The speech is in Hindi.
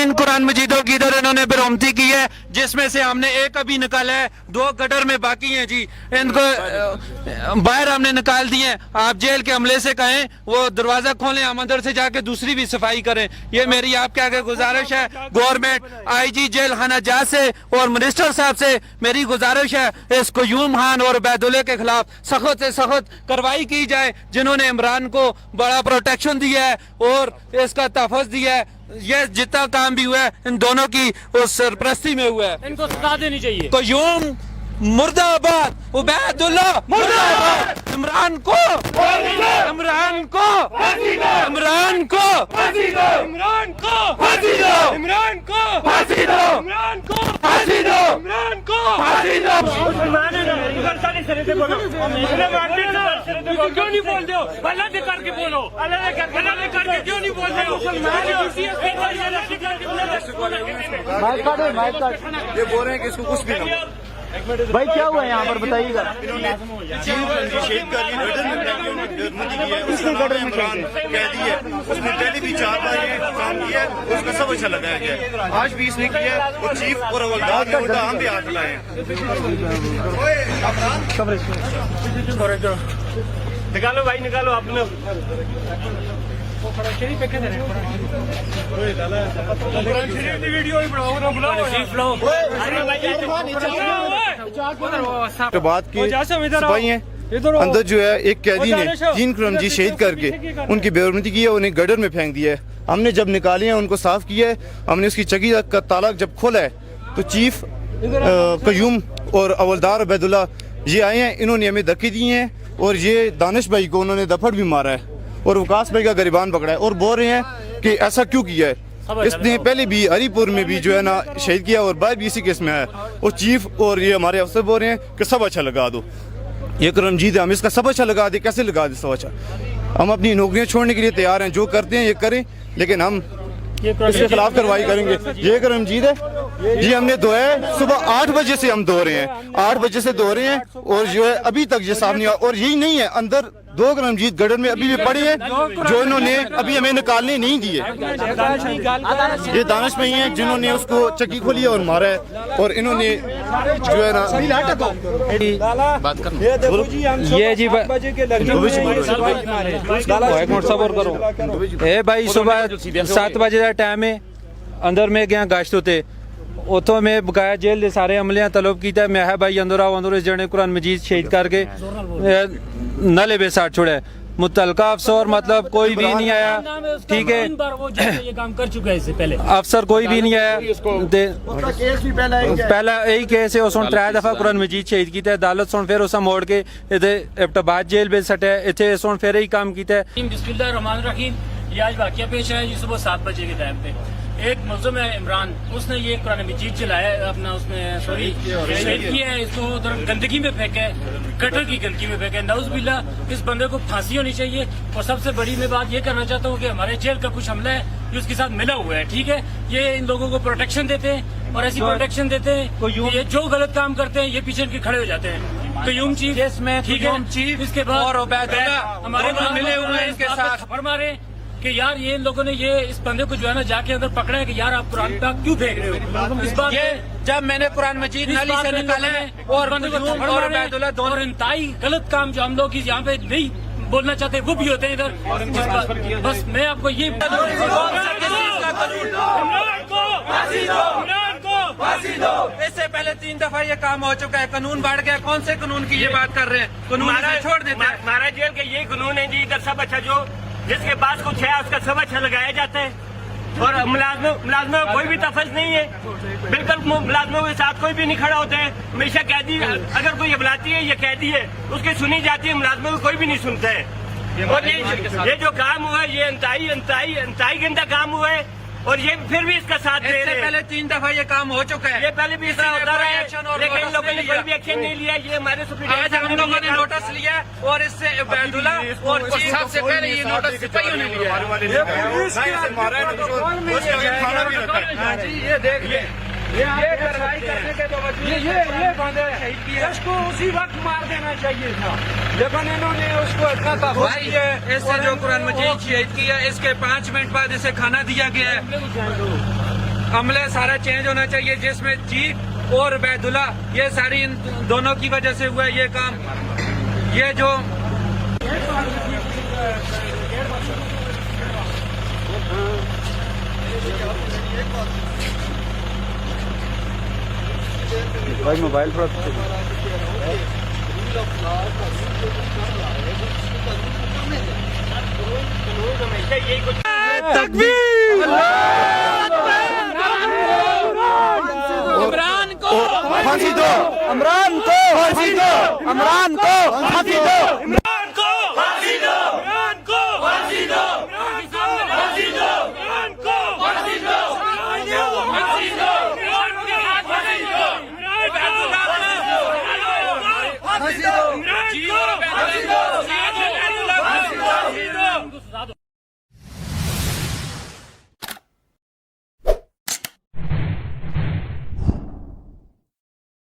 3 कुरान मजीदों की इधर इन्होंने बरामदी की है, जिसमें से हमने एक अभी निकाला है, 2 गटर में बाकी हैं जी। इनको बाहर हमने निकाल दिए हैं। आप जेल के अमले से कहें वो दरवाजा खोलें, हम अंदर से जाके दूसरी भी सफाई करें। ये मेरी आपके आगे गुजारिश है। गवर्नमेंट, IG जेल खाना जज से और मिनिस्टर साहब से मेरी गुजारिश है, इस क्यूम खान और उबैदुल्ला के खिलाफ सख्त से सख्त कार्रवाई की जाए, जिन्होंने इमरान को बड़ा प्रोटेक्शन दिया है और इसका तहफ़्फ़ुज़ दिया है। ये जितना काम भी हुआ है इन दोनों की उस सरपरस्ती में हुआ है। इनको सजा देनी चाहिए। क्यूम मुर्दाबाद, उबैदुल्ला मुर्दाबाद, इमरान को, इमरान को, इमरान को, इमरान को फांसी दो, इमरान को फांसी दो, इमरान को फांसी दो, इमरान को फांसी दो। क्यों नहीं बोलते हो? अल्लाह ने करके बोलो, अल्लाह ने करके क्यों नहीं बोलते हो? ये बोल रहे हैं कि इसको कुछ भी ना भाई क्या हुआ है यहाँ पर बताइएगा। उसने गटर में कैदी है, उसने पहले भी 4 बार ये काम किया, उसका सब अच्छा लगाया गया। आज भी इसने किया और चीफ और हवलदार ने उल्टा हम भी हाथ लाए। निकालो भाई निकालो अपने तो बात की सिपाही हैं अंदर जो है एक कैदी ने 3 कुरान शहीद करके उनकी बेहरमती की है, उन्हें गडर में फेंक दिया है। हमने जब निकाले हैं उनको साफ किया है, हमने उसकी चकी का ताला जब खोला है तो चीफ क्यूम और हवलदार उबैदुल्ला ये आए हैं, इन्होंने हमें धक्के दिए हैं और ये दानिश भाई को उन्होंने दफड़ भी मारा है और वकास भाई का गरिबान पकड़ा है और बोल रहे हैं कि ऐसा क्यों किया है। इसने पहले भी हरीपुर में भी जो है ना शहीद किया और बाहर भी इसी केस में है। और चीफ और ये हमारे अफसर बोल रहे हैं कि सब अच्छा लगा दो, ये रमजीद है, हम इसका सब अच्छा लगा दे। कैसे लगा दे सब अच्छा? हम अपनी नौकरियां छोड़ने के लिए तैयार हैं, जो करते हैं ये करें, लेकिन हम इसके खिलाफ कार्रवाई करेंगे। ये रमजीद है जी, हमने धोया है, सुबह 8 बजे से हम धो रहे हैं, 8 बजे से धो रहे हैं और जो है अभी तक ये साफ नहीं हुआ। और यही नहीं है, अंदर 2 रमजीद गडर में अभी भी पड़े हैं जो इन्होंने अभी हमें निकालने नहीं दिए। ये दानिश भाई हैं जिन्होंने उसको चक्की खोली और मारा है और इन्होंने जो है ना ये जी एक मिनट सबर करो। ए भाई सुबह 7 बजे का टाइम है, अंदर में गया गश्त होते उतो में बकाया जेल दे सारे अमलियां तलब किया। मैं है भाई अंदर आओ, अंदर इस जने कुरान मजीद शहीद करके नले बे साथ छोड़े। मुतलका अफसर मतलब कोई भी नहीं आया, ठीक है, ये काम कर चुका है इससे पहले अफसर कोई भी नहीं आया। पहला यही केस है, उसने 3 दफा कुरान मजीद शहीद किया। अदालत सुन फिर उस मोड़ के एबटाबाद जेल में सटे, इतने सुन फिर यही काम किया। बिस्मिल्लाहिर्रहमानिर्रहीम। ये आज वाकया पेश है जी सुबह 7 बजे के टाइम पे एक मुल्ज़िम है इमरान, उसने ये कुरान मजीद चलाया अपना, उसने शहीद किया है, इसको उधर गंदगी में फेंका है, गटर की गंदगी में फेंका है। नाउज़ुबिल्लाह, इस बंदे को फांसी होनी चाहिए। और सबसे बड़ी मैं बात ये करना चाहता हूँ कि हमारे जेल का कुछ हमला है जो उसके साथ मिला हुआ है, ठीक है। ये इन लोगों को प्रोटेक्शन देते हैं और ऐसी प्रोटेक्शन देते हैं, ये जो गलत काम करते हैं ये पीछे के खड़े हो जाते हैं। क्यूम चीफ में, ठीक है, इसके बाद हमारे मिले हुए हैं इसके साथ थप्पड़ मारे कि यार ये इन लोगों ने ये इस बंदे को जो है ना जाके अंदर पकड़ा है कि यार आप कुरान पाक क्यों फेंक रहे हो। इस बात जब मैंने कुरान मजीद नली से निकाले और बंदे को थप्पड़ मारे और इंतहाई गलत काम जो हम लोग यहाँ पे नहीं बोलना चाहते वो भी होते हैं इधर। बस मैं आपको ये इससे पहले 3 दफा ये काम हो चुका है, कानून बढ़ गया। कौन से कानून की ये बात कर रहे हैं? कानून छोड़ देते हैं। हमारा जेल के ये कानून है जी, इधर सब अच्छा जो जिसके पास कुछ है उसका सब अच्छा लगाया जाता है और मुलाजमों का कोई भी तफज़ नहीं है, बिल्कुल मुलाजमों के साथ कोई भी नहीं खड़ा होता है। हमेशा कैदी अगर कोई अबलाती है या कैदी है उसकी सुनी जाती है, मुलाजमों को कोई भी नहीं सुनता है। और ये जो काम हुआ है ये इंतहाई गंदा काम हुआ है और ये फिर भी इसका साथ दे रहे हैं। पहले 3 दफा ये काम हो चुका है, ये पहले भी इसका होता रहा है, लेकिन इन लोगों ने कोई भी एक्शन नहीं लिया। ये हमारे आज हम लोगों ने नोटिस लिया और इससे उबैदुल्ला और चीफ सबसे पहले ये नोटिस सिपाहियों ने लिया। ये देख ये कार्रवाई करने के बाद ये बंदे शहीद किया, इसको उसी वक्त मार देना चाहिए था, लेकिन इन्होंने उसको इतना तहफ़्फ़ुज़ किया। इससे जो कुरान मजीद शहीद किया इसके 5 मिनट बाद इसे खाना दिया गया है। अमले सारा चेंज होना चाहिए, जिसमें चीफ और बैदुल्ला ये सारी इन दोनों की वजह से हुआ है ये काम। ये जो भाई मोबाइल पर इमरान को फांसी दो, इमरान को फांसी दो, इमरान को फांसी दो, इमरान को फांसी दो, इमरान को फांसी दो, फांसी दो, इमरान को फांसी दो, फांसी दो, इमरान को फांसी दो, फांसी दो।